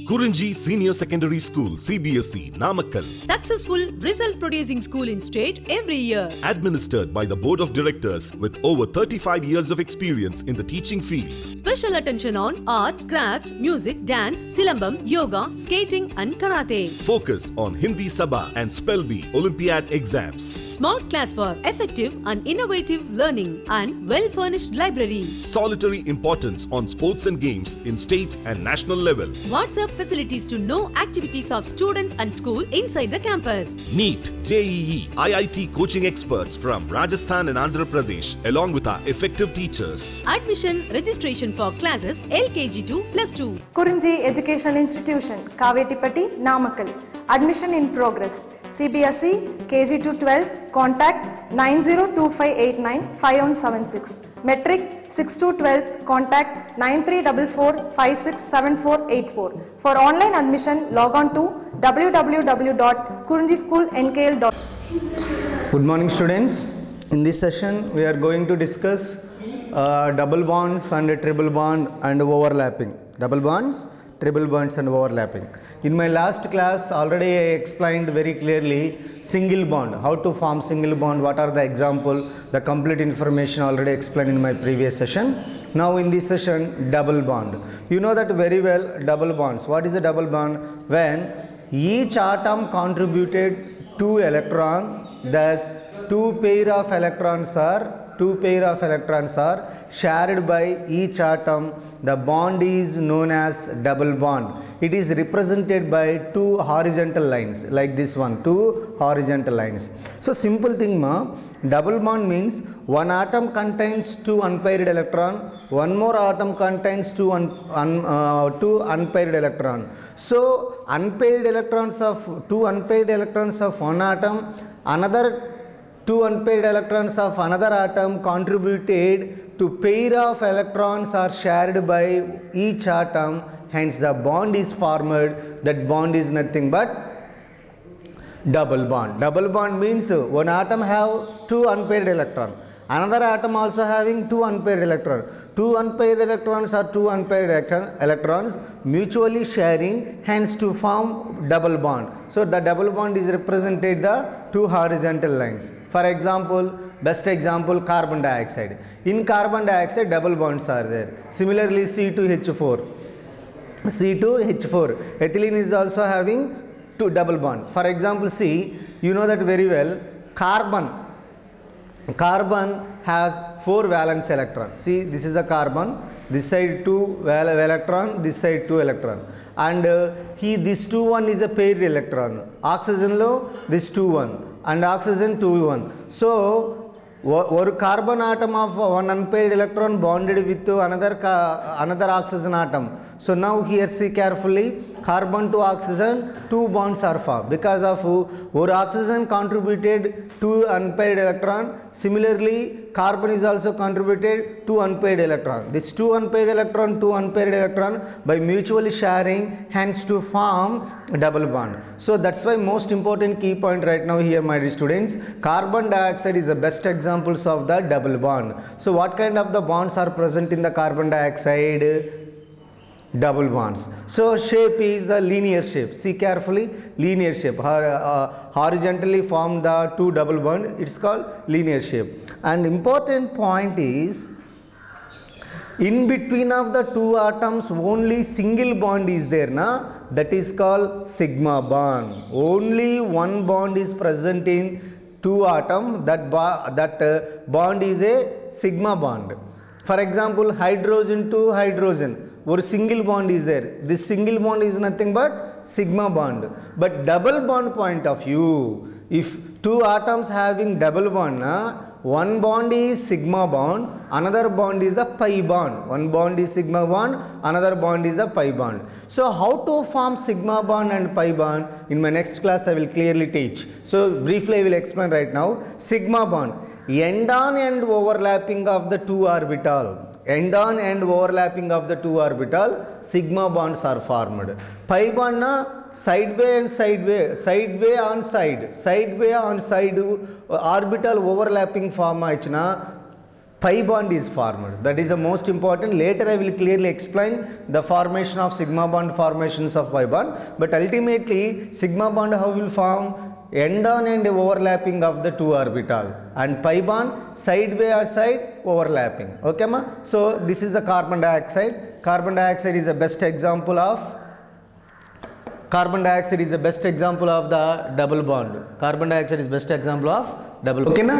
Kurunji Senior Secondary School, CBSE, Namakkal. Successful result producing school in state every year. Administered by the Board of Directors with over 35 years of experience in the teaching field. Special attention on art, craft, music, dance, silambam, yoga, skating and karate. Focus on Hindi Sabha and Spell Bee Olympiad exams. Smart class for effective and innovative learning and well-furnished library. Solitary importance on sports and games in state and national level. WhatsApp facilities to know activities of students and school inside the campus. NEET, JEE, IIT coaching experts from Rajasthan and Andhra Pradesh along with our effective teachers. Admission registration for classes LKG to +2. Kurunji Educational Institution, Kavetipatti, Namakkal. Admission in progress. CBSE, KG to 12, contact 9025895176. Metric 6 to 12, contact 9344567484. For online admission, log on to www.kurunjischoolnkl.com. Good morning, students. In this session, we are going to discuss double bonds and triple bond and overlapping. Double bonds, triple bonds and overlapping. In my last class, already I explained very clearly single bond, how to form single bond, what are the example, the complete information already explained in my previous session. Now in this session, double bond. You know that very well, double bonds. What is a double bond? When each atom contributed 2 electrons, thus two pair of electrons are shared by each atom. The bond is known as double bond. It is represented by two horizontal lines like this one, two horizontal lines. So simple thing double bond means one atom contains 2 unpaired electron, one more atom contains two unpaired electron. So unpaired electrons of one atom, another 2 unpaired electrons of another atom contributed to pair of electrons are shared by each atom, hence the bond is formed. That bond is nothing but double bond. Double bond means one atom have 2 unpaired electrons, another atom also having 2 unpaired electrons. 2 unpaired electrons are 2 unpaired electrons mutually sharing, hence to form double bond. So the double bond is represented the 2 horizontal lines. For example, best example, carbon dioxide. In carbon dioxide, double bonds are there. Similarly, C2H4. Ethylene is also having 2 double bonds. For example, C, you know that very well, carbon has 4 valence electrons. See, this is a carbon, this side 2 electron, this side 2 electron. And this 2 is a paired electron. Oxygen low, this 2 and oxygen 2 So one carbon atom of one unpaired electron bonded with another oxygen atom. So now here see carefully, carbon to oxygen, 2 bonds are formed because of one oxygen contributed 2 unpaired electron. Similarly, carbon is also contributed 2 unpaired electron. This 2 unpaired electron by mutually sharing, hence to form a double bond. So that's why most important key point right now here, my dear students, carbon dioxide is the best examples of the double bond. So what kind of the bonds are present in the carbon dioxide? Double bonds. So shape is the linear shape. See carefully, linear shape. Horizontally form the 2 double bond. It's called linear shape. And important point is, in between of the 2 atoms, only single bond is there, that is called sigma bond. Only one bond is present in 2 atoms. That bond is a sigma bond. For example, hydrogen to hydrogen, one single bond is there. This single bond is nothing but sigma bond. But double bond point of view, if 2 atoms having double bond, one bond is sigma bond, another bond is a pi bond. One bond is sigma bond, another bond is a pi bond. So how to form sigma bond and pi bond? In my next class I will clearly teach. So briefly I will explain right now. Sigma bond, end-on end overlapping of the 2 orbital. End-on end overlapping of the 2 orbital, sigma bonds are formed. Pi bond sideway and sideway on side orbital overlapping form pi bond is formed. That is the most important. Later I will clearly explain the formation of sigma bond, formations of pi bond. But ultimately sigma bond how will form? End-on end overlapping of the two orbital, and pi bond sideway or side overlapping. Okay ma? So this is the carbon dioxide. Carbon dioxide is the best example of the double bond. Carbon dioxide is best example of double bond. Okay na?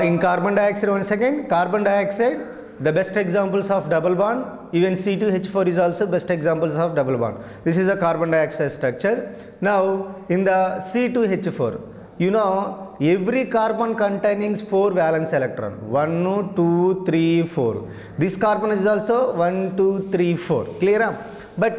In carbon dioxide, once again, carbon dioxide, the best examples of double bond. Even C2H4 is also best examples of double bond. This is a carbon dioxide structure. Now in the C2H4, you know, every carbon containing 4 valence electron, 1, 2, 3, 4. This carbon is also 1, 2, 3, 4. Clear? But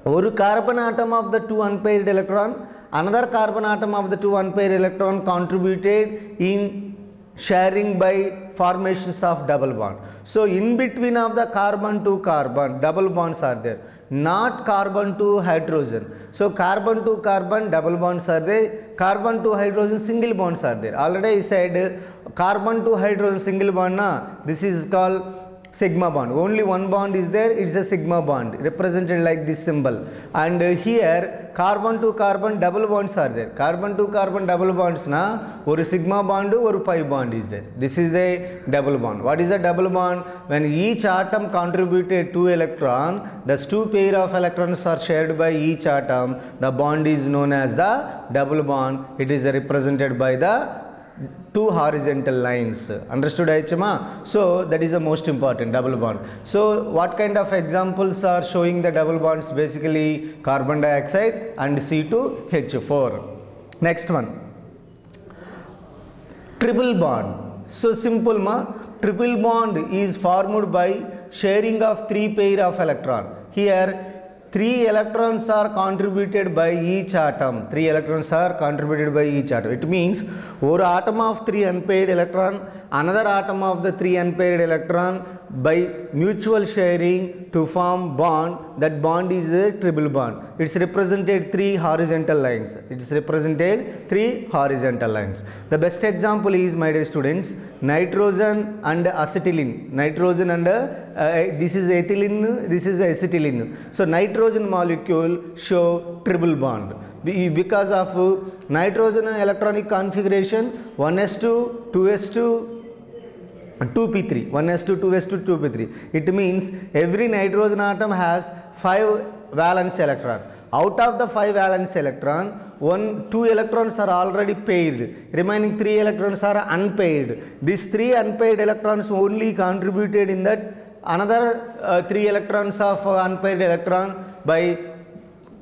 one carbon atom of the 2 unpaired electron, another carbon atom of the 2 unpaired electron contributed in sharing by formations of double bond. So in between of the carbon to carbon, double bonds are there, not carbon to hydrogen. So carbon to carbon, double bonds are there, carbon to hydrogen, single bonds are there. Already I said carbon to hydrogen single bond, this is called sigma bond. Only one bond is there, it's a sigma bond represented like this symbol. And here carbon to carbon double bonds are there. Carbon to carbon double bonds na or sigma bond or pi bond is there. This is a double bond. What is a double bond? When each atom contributed 2 electron, the 2 pair of electrons are shared by each atom. The bond is known as the double bond. It is represented by the 2 horizontal lines. Understood Aichama? So that is the most important, double bond. So what kind of examples are showing the double bonds? Basically carbon dioxide and C2H4. Next one, triple bond. So simple ma, triple bond is formed by sharing of 3 pair of electron. Here 3 electrons are contributed by each atom. 3 electrons are contributed by each atom. It means one atom of 3 unpaired electron, another atom of the 3 unpaired electron by mutual sharing to form bond. That bond is a triple bond. It's represented 3 horizontal lines. It's represented 3 horizontal lines. The best example is, my dear students, nitrogen and acetylene. Nitrogen and this is ethylene, this is acetylene. So nitrogen molecule show triple bond because of nitrogen electronic configuration 1s2, 2s2, 2p3, 1s2, 2s2, 2p3. It means every nitrogen atom has 5 valence electron. Out of the 5 valence electron, 2 electrons are already paired. Remaining 3 electrons are unpaired. These 3 unpaired electrons only contributed in that another 3 electrons of unpaired electron by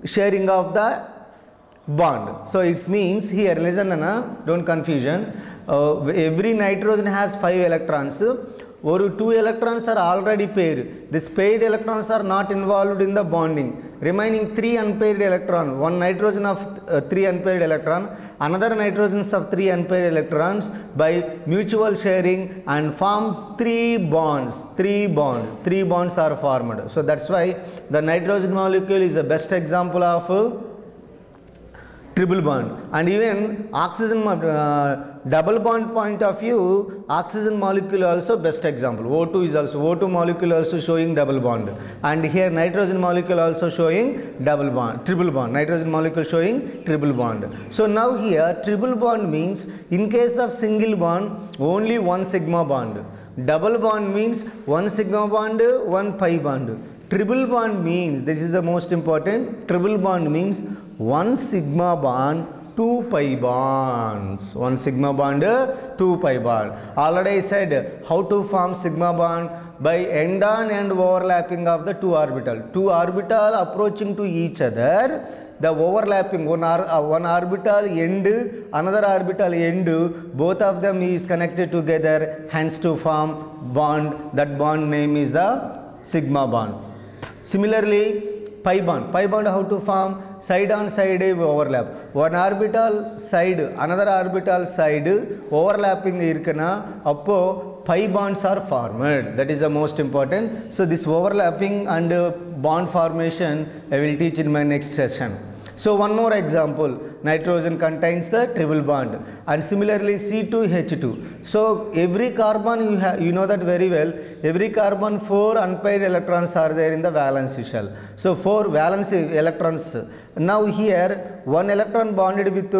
sharing of the bond. So it means here, listen, don't confusion. Every nitrogen has 5 electrons. Or 2 electrons are already paired. These paired electrons are not involved in the bonding. Remaining 3 unpaired electron, one nitrogen of 3 unpaired electron, another nitrogens of 3 unpaired electrons by mutual sharing and form 3 bonds. 3 bonds are formed. So that's why the nitrogen molecule is the best example of triple bond. And even oxygen double bond point of view, oxygen molecule also best example. O2 is also, O2 molecule also showing double bond, and here nitrogen molecule also showing double bond, triple bond. Nitrogen molecule showing triple bond. So now here triple bond means in case of single bond only one sigma bond. Double bond means one sigma bond, one pi bond. Triple bond means, this is the most important, triple bond means one sigma bond, 2 pi bonds. One sigma bond, 2 pi bond. Already I said how to form sigma bond by end-on end overlapping of the 2 orbital. 2 orbital approaching to each other. The overlapping one orbital end, another orbital end, both of them is connected together, hence to form bond. That bond name is the sigma bond. Similarly, pi bond how to form? Side on side overlap. One orbital side, another orbital side overlapping irkana, appo pi bonds are formed. That is the most important. So this overlapping and bond formation I will teach in my next session. So one more example, nitrogen contains the triple bond, and similarly C2H2. So every carbon you know that very well, every carbon 4 unpaired electrons are there in the valence shell. So 4 valence electrons. Now here one electron bonded with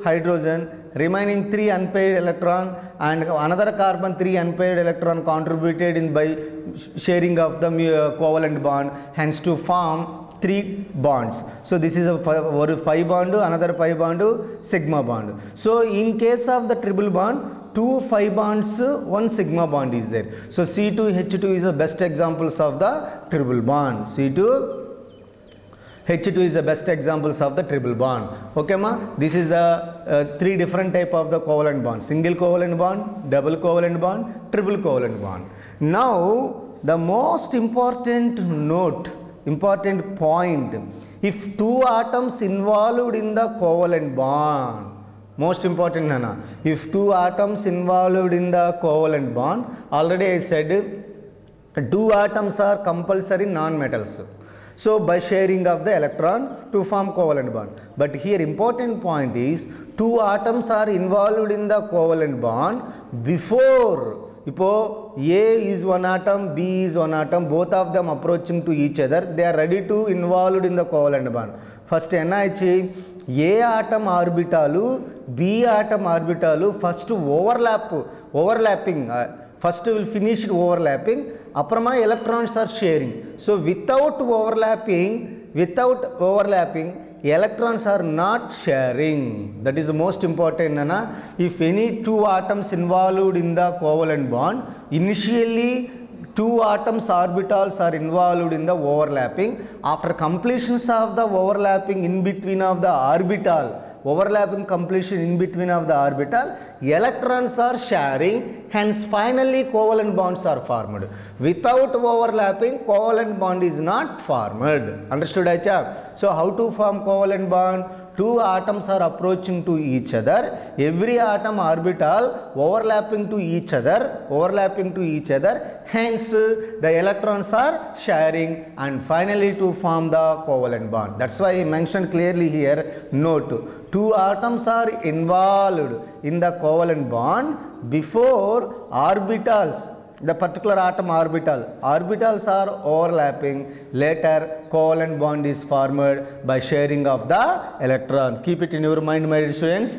hydrogen, remaining 3 unpaired electron, and another carbon 3 unpaired electron contributed in by sharing of the covalent bond, hence to form 3 bonds. So this is a pi bond, another pi bond, sigma bond. So in case of the triple bond, 2 pi bonds, 1 sigma bond is there. So C2H2 is the best examples of the triple bond. C2H2 is the best examples of the triple bond. Okay ma? This is the 3 different type of the covalent bond. Single covalent bond, double covalent bond, triple covalent bond. Now the most important point, if 2 atoms involved in the covalent bond, most important Nana, if 2 atoms involved in the covalent bond, already I said 2 atoms are compulsory non-metals. So by sharing of the electron to form covalent bond. But here important point is 2 atoms are involved in the covalent bond before. Now A is one atom, B is one atom, both of them approaching to each other, they are ready to involved in the covalent bond. First NiH, A atom orbitalu, B atom orbitalu, first overlapping, first will finish overlapping, aprama electrons are sharing. So without overlapping, electrons are not sharing. That is the most important, Nana. If any 2 atoms involved in the covalent bond, initially 2 atoms orbitals are involved in the overlapping. After completions of the overlapping in between of the orbital, completion in between of the orbital, electrons are sharing, hence finally covalent bonds are formed. Without overlapping, covalent bond is not formed. Understood, Acha? So how to form covalent bond? 2 atoms are approaching to each other, every atom orbital overlapping to each other, hence the electrons are sharing, and finally to form the covalent bond. That's why I mentioned clearly here, note, 2 atoms are involved in the covalent bond before orbitals, the particular atom orbitals are overlapping, later covalent bond is formed by sharing of the electron. Keep it in your mind, my dear students.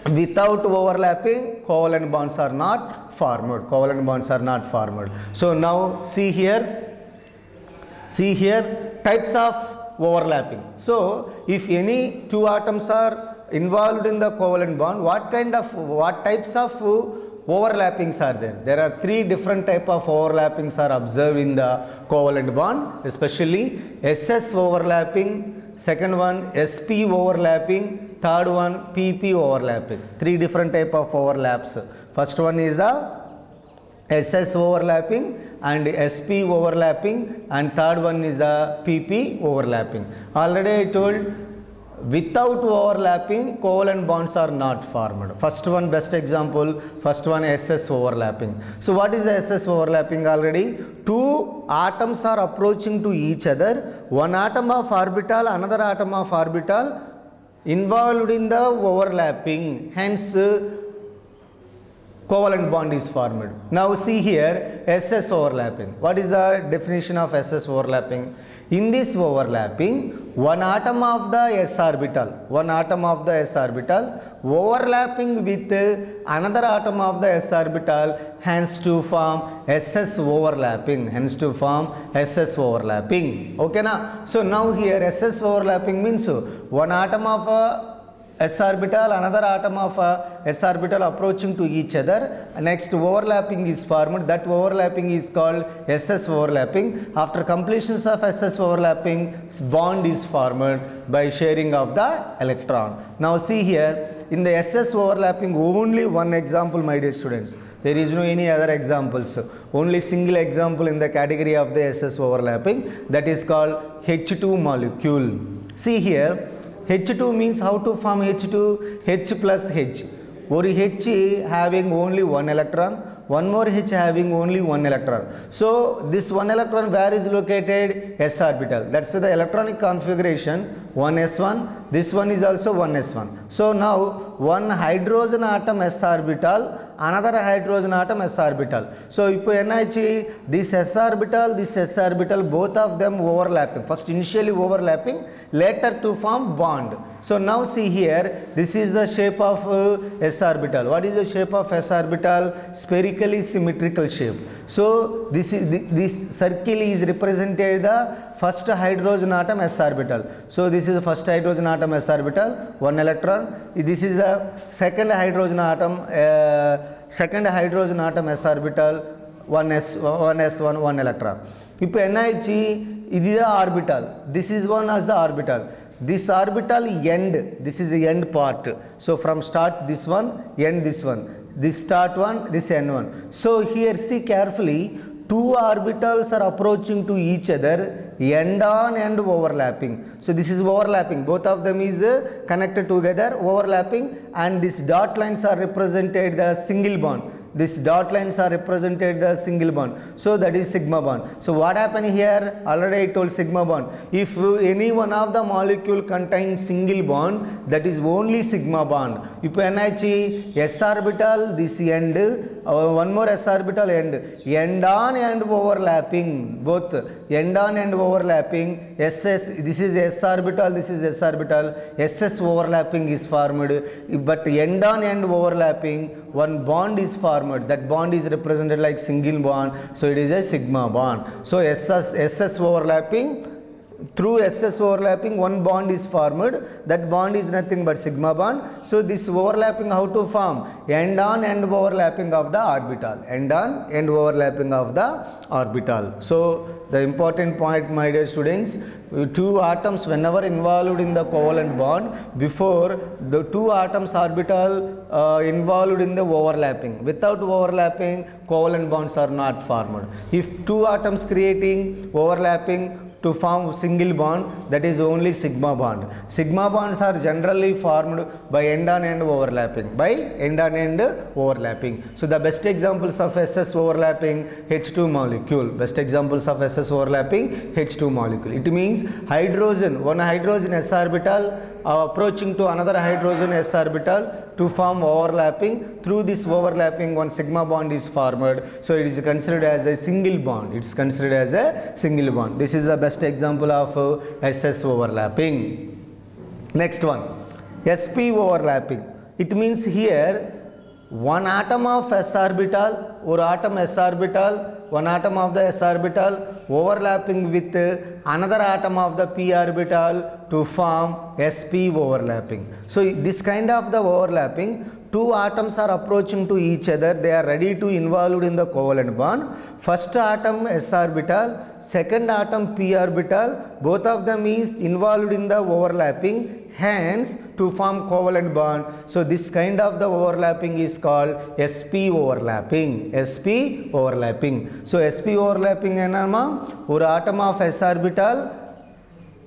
Without overlapping, covalent bonds are not formed. So now see here types of overlapping. So if any 2 atoms are involved in the covalent bond, what types of overlappings are there? There are 3 different type of overlappings are observed in the covalent bond, especially SS overlapping, second one SP overlapping, third one PP overlapping. 3 different type of overlaps. First one is the SS overlapping and SP overlapping, and third one is the PP overlapping. Already I told, without overlapping, covalent bonds are not formed. First one, best example, first one SS overlapping. So what is the SS overlapping? Already 2 atoms are approaching to each other, one atom of orbital, another atom of orbital involved in the overlapping, hence covalent bond is formed. Now see here SS overlapping. What is the definition of SS overlapping? In this overlapping, one atom of the s orbital overlapping with another atom of the s orbital, hence to form SS overlapping. Okay na? So now here SS overlapping means one atom of s orbital, another atom of s orbital approaching to each other, next overlapping is formed. That overlapping is called SS overlapping. After completions of SS overlapping, bond is formed by sharing of the electron. Now see here, in the SS overlapping, only one example, my dear students. There is no any other examples. Only single example in the category of the SS overlapping, that is called H2 molecule. See here, H2 means how to form H2? H plus H. Or H having only one electron, one more H having only one electron. So this one electron where is located? S orbital. That's why the electronic configuration 1s1, this one is also 1s1. So now one hydrogen atom s orbital, another hydrogen atom s orbital. So this s orbital, both of them overlapping. First initially overlapping, later to form bond. So now see here, this is the shape of s orbital. What is the shape of s orbital? Spherically symmetrical shape. So this circle is represented the first hydrogen atom s orbital. So this is the first hydrogen atom s orbital, one electron. This is the second hydrogen atom s orbital, 1s1, 1 electron. Now this is the orbital. This is one as the orbital. This orbital end, this is the end part. So from start this one, end this one. This start one, this end one. So here see carefully, two orbitals are approaching to each other, end on end overlapping. So this is overlapping, both of them is connected together, overlapping, and these dot lines are represented the single bond. These dot lines are represented the single bond. So that is sigma bond. So what happened here? Already I told sigma bond. If any one of the molecule contains single bond, that is only sigma bond. If s orbital, this end, one more s orbital end on end overlapping, both end on end overlapping, SS, this is s orbital, this is s orbital, SS overlapping is formed, but end on end overlapping, one bond is formed. That bond is represented like single bond, so it is a sigma bond. So SS overlapping, through SS overlapping one bond is formed. That bond is nothing but sigma bond. So this overlapping how to form? End on end overlapping of the orbital. End on end overlapping of the orbital. So the important point, my dear students, two atoms whenever involved in the covalent bond, before the two atoms orbital involved in the overlapping. Without overlapping, covalent bonds are not formed. If two atoms creating overlapping to form single bond, that is only sigma bond. Sigma bonds are generally formed by end on end overlapping. So the best examples of SS overlapping, H2 molecule. Best examples of SS overlapping, H2 molecule. It means hydrogen, one hydrogen s orbital approaching to another hydrogen s orbital to form overlapping. Through this overlapping, one sigma bond is formed. So it is considered as a single bond. It is considered as a single bond. This is the best example of SS overlapping. Next one, sp overlapping. It means here one atom of s orbital or atom s orbital, one atom of the s orbital overlapping with another atom of the p orbital to form sp overlapping. So this kind of the overlapping, two atoms are approaching to each other, they are ready to involved in the covalent bond. First atom s orbital, second atom p orbital, both of them is involved in the overlapping, hence to form covalent bond. So this kind of the overlapping is called sp overlapping. sp overlapping. So sp overlapping or atom of s orbital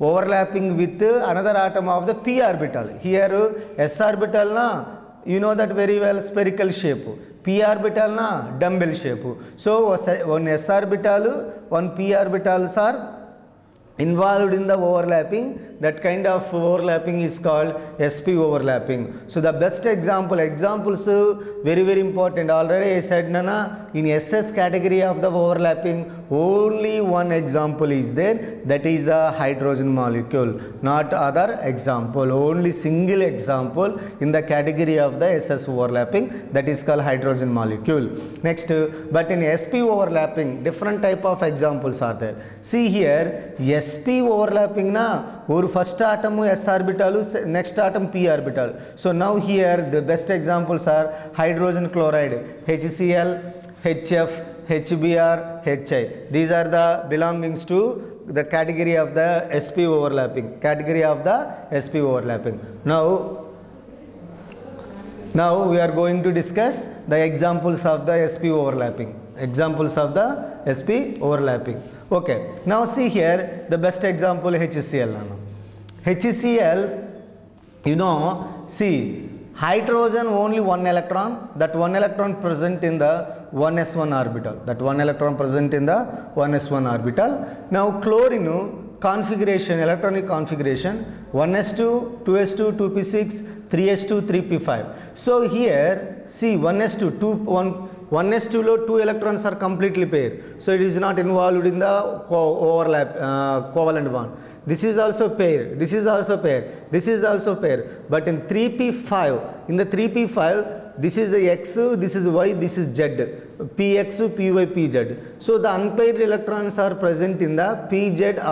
overlapping with another atom of the p orbital. Here s orbital you know that very well, spherical shape. P orbital dumbbell shape. So one s orbital, one p orbitals are involved in the overlapping. That kind of overlapping is called sp overlapping. So the best examples very important. Already I said in SS category of the overlapping, only one example is there, that is a hydrogen molecule, not other example. Only single example in the category of the SS overlapping, that is called hydrogen molecule. Next, but in sp overlapping, different type of examples are there. See here, sp overlapping or first atom s orbital, next atom p orbital. So now here the best examples are hydrogen chloride, HCl, HF, HBr, HI. These are the belongings to the category of the sp overlapping. Now we are going to discuss the examples of the sp overlapping. Okay, now see here the best example HCl. HCl, you know, see hydrogen only one electron, that one electron present in the 1s1 orbital. That one electron present in the 1s1 orbital. Now chlorine configuration, electronic configuration, 1s2, 2s2, 2p6, 3s2, 3p5. So here see 1s2, 1s2 lo 2 electrons are completely paired, so it is not involved in the overlap covalent bond. This is also pair, this is also pair, this is also pair, but in 3p5, in the 3p5, this is the x, this is y, this is z, px, py, pz. So the unpaired electrons are present in the pz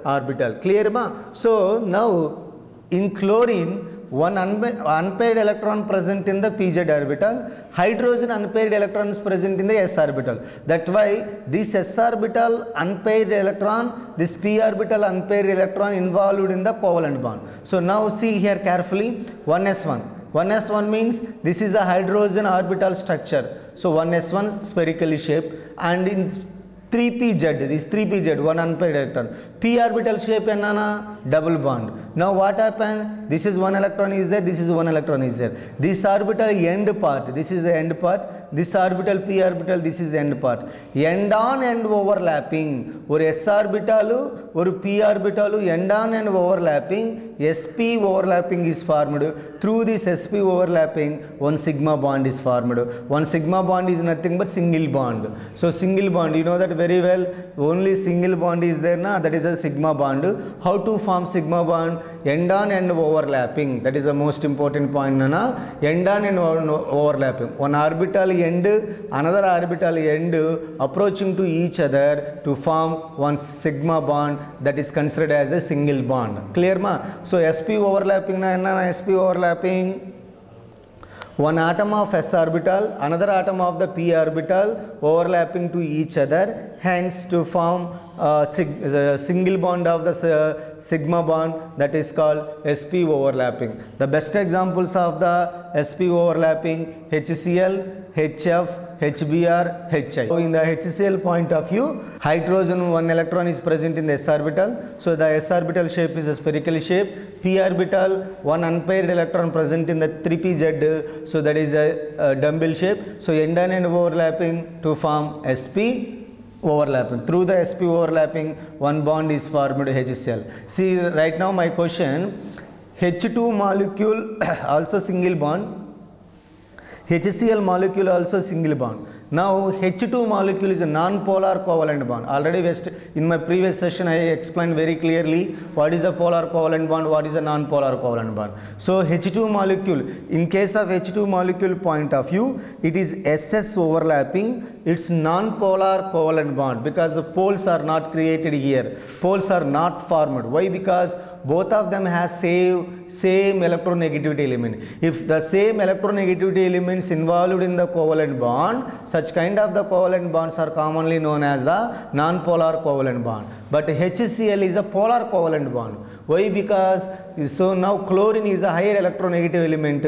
orbital, clear ma? So now in chlorine, one unpaired electron present in the pz orbital, hydrogen unpaired electrons present in the s orbital. That's why this s orbital unpaired electron, this p orbital unpaired electron involved in the covalent bond. So now see here carefully, 1s1. 1s1 means this is a hydrogen orbital structure. So 1s1 spherically shaped, and in 3pz, this 3pz, one unpaired electron. P orbital shape enna double bond. Now what happened? This is one electron is there, this is one electron is there. This orbital end part, this is the end part. This orbital p orbital, this is end part. End on end overlapping. Or s orbital, or p orbital, end on end overlapping. Sp overlapping is formed. Through this sp overlapping, one sigma bond is formed. One sigma bond is nothing but single bond. So single bond, you know that very well. Only single bond is there, na? That is a sigma bond. How to form sigma bond? End on end overlapping. That is the most important point, na? End on end overlapping. One orbital end, another orbital end approaching to each other to form one sigma bond, that is considered as a single bond. Clear ma? So sp overlapping na enna sp overlapping? One atom of s orbital, another atom of the p orbital overlapping to each other, hence to form single bond of the sigma bond, that is called sp overlapping. The best examples of the sp overlapping: HCl, HF, HBr, HI. So in the HCl point of view, hydrogen one electron is present in the s orbital, so the s orbital shape is a spherical shape. P orbital, one unpaired electron present in the 3pz, so that is a dumbbell shape. So end on end overlapping to form sp overlapping. Through the sp overlapping, one bond is formed HCl. See right now my question, H2 molecule also single bond, HCl molecule also single bond. Now H2 molecule is a non-polar covalent bond. Already in my previous session I explained very clearly what is a polar covalent bond, what is a non-polar covalent bond. So H2 molecule, in case of H2 molecule point of view, it is SS overlapping. It's non-polar covalent bond because the poles are not created here. Poles are not formed. Why? Because both of them has same electronegativity element. If the same electronegativity elements involved in the covalent bond, such kind of the covalent bonds are commonly known as the non-polar covalent bond. But HCl is a polar covalent bond. Why? Because so now chlorine is a higher electronegative element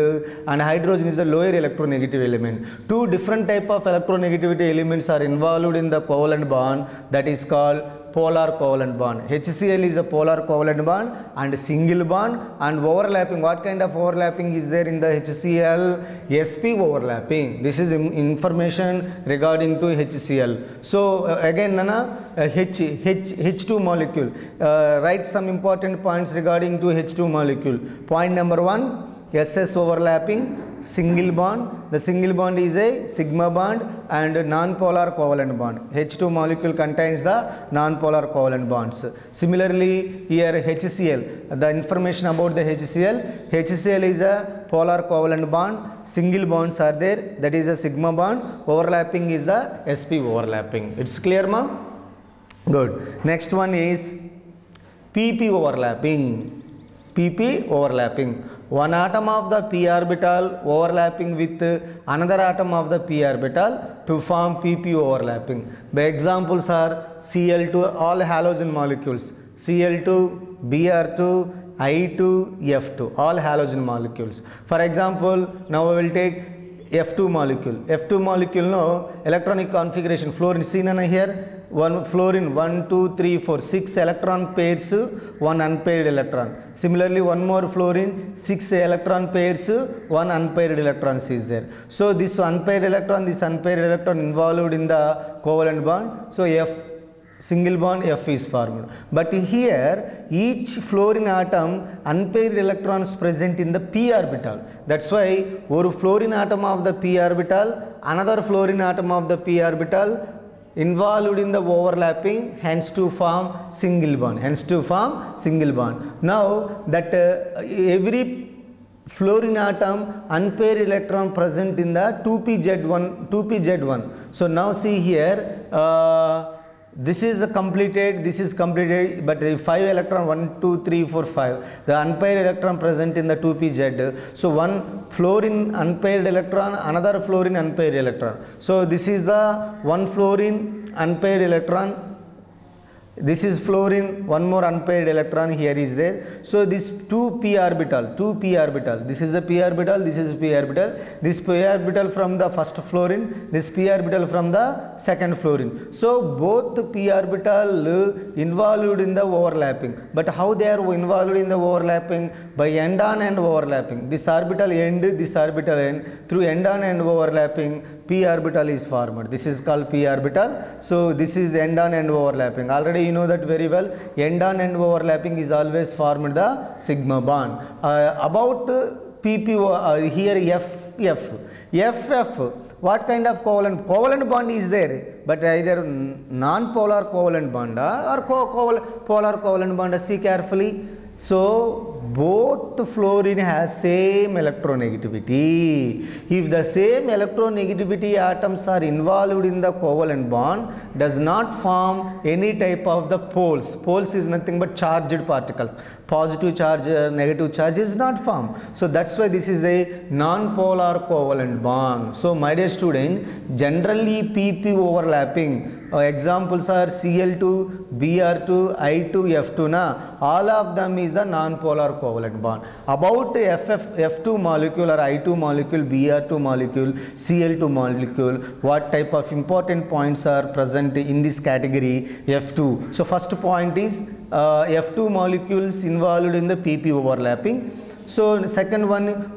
and hydrogen is a lower electronegative element. Two different type of electronegativity elements are involved in the covalent bond, that is called polar covalent bond. HCl is a polar covalent bond and single bond, and overlapping. What kind of overlapping is there in the HCl? sp overlapping. This is information regarding to HCl. So again Nana, H2 molecule, write some important points regarding to H2 molecule. Point number 1, SS overlapping, single bond. The single bond is a sigma bond and non-polar covalent bond. H2 molecule contains the non-polar covalent bonds. Similarly here HCl, the information about the HCl, HCl is a polar covalent bond, single bonds are there, that is a sigma bond, overlapping is the sp overlapping. It's clear ma? Good. Next one is pp overlapping. pp overlapping. One atom of the p orbital overlapping with another atom of the p orbital to form pp overlapping. The examples are Cl2, all halogen molecules, Cl2, Br2, I2, F2, all halogen molecules. For example, now I will take F2 molecule. F2 molecule no electronic configuration, fluorine seen here, one fluorine 1, 2, 3, 4, 6 electron pairs, one unpaired electron. Similarly, one more fluorine, 6 electron pairs, one unpaired electron is there. So this unpaired electron involved in the covalent bond. So F single bond F is formed. But here each fluorine atom unpaired electrons present in the p orbital. That's why one fluorine atom of the p orbital, another fluorine atom of the p orbital involved in the overlapping, hence to form single bond. Now that every fluorine atom unpaired electron present in the 2pZ1. So now see here, this is completed, but the 5 electron 1, 2, 3, 4, 5, the unpaired electron present in the 2pZ. So one fluorine unpaired electron, another fluorine unpaired electron. So this is the one fluorine unpaired electron. This is fluorine, one more unpaired electron here is there. So this 2p orbital, this is the p orbital, this is p orbital, this p orbital from the first fluorine, this p orbital from the second fluorine. So both the p orbital involved in the overlapping. But how they are involved in the overlapping? By end-on end overlapping. This orbital end, this orbital end, through end-on end overlapping, p orbital is formed. This is called p orbital. So this is end-on end overlapping. Already you know that very well. End-on end overlapping is always formed the sigma bond. About PP here FF. What kind of covalent? Covalent bond is there, but either non-polar covalent bond or polar covalent bond. See carefully. So both fluorine has same electronegativity. If the same electronegativity atoms are involved in the covalent bond, does not form any type of the poles. Poles is nothing but charged particles. Positive charge, negative charge is not formed. So that's why this is a non-polar covalent bond. So my dear student, generally PP overlapping. Examples are Cl2, Br2, I2, F2. Na? All of them is the non-polar covalent bond. About F2 molecule or I2 molecule, Br2 molecule, Cl2 molecule, what type of important points are present in this category F2. So first point is F2 molecules involved in the PP overlapping. So second one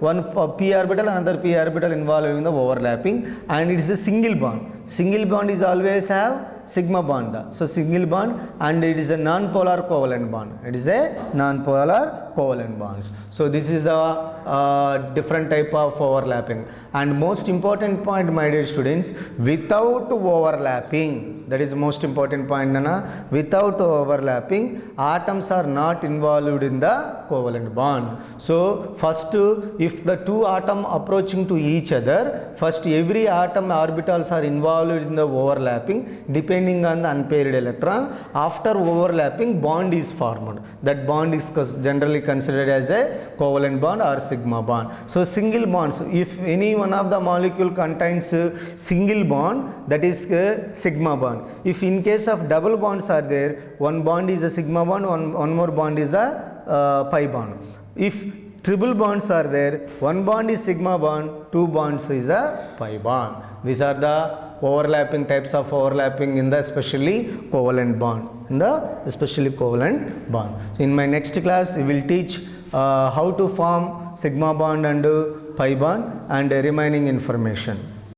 p orbital, another p orbital involved in the overlapping, and it is a single bond. Single bond is always have sigma bond. So single bond, and it is a non-polar covalent bond. It is a non-polar covalent bonds. So this is a different type of overlapping. And most important point, my dear students, without overlapping, that is the most important point, Nana. Without overlapping, atoms are not involved in the covalent bond. So first, if the two atoms approaching to each other, first every atom orbitals are involved in the overlapping depending on the unpaired electron. After overlapping, bond is formed. That bond is generally considered as a covalent bond or sigma bond. So single bonds, if any one of the molecule contains a single bond, that is a sigma bond. If in case of double bonds are there, one bond is a sigma bond, one more bond is a pi bond. If triple bonds are there, one bond is sigma bond, two bonds is a pi bond. These are the overlapping types of overlapping in the especially covalent bond. So in my next class, we will teach how to form sigma bond and pi bond and remaining information.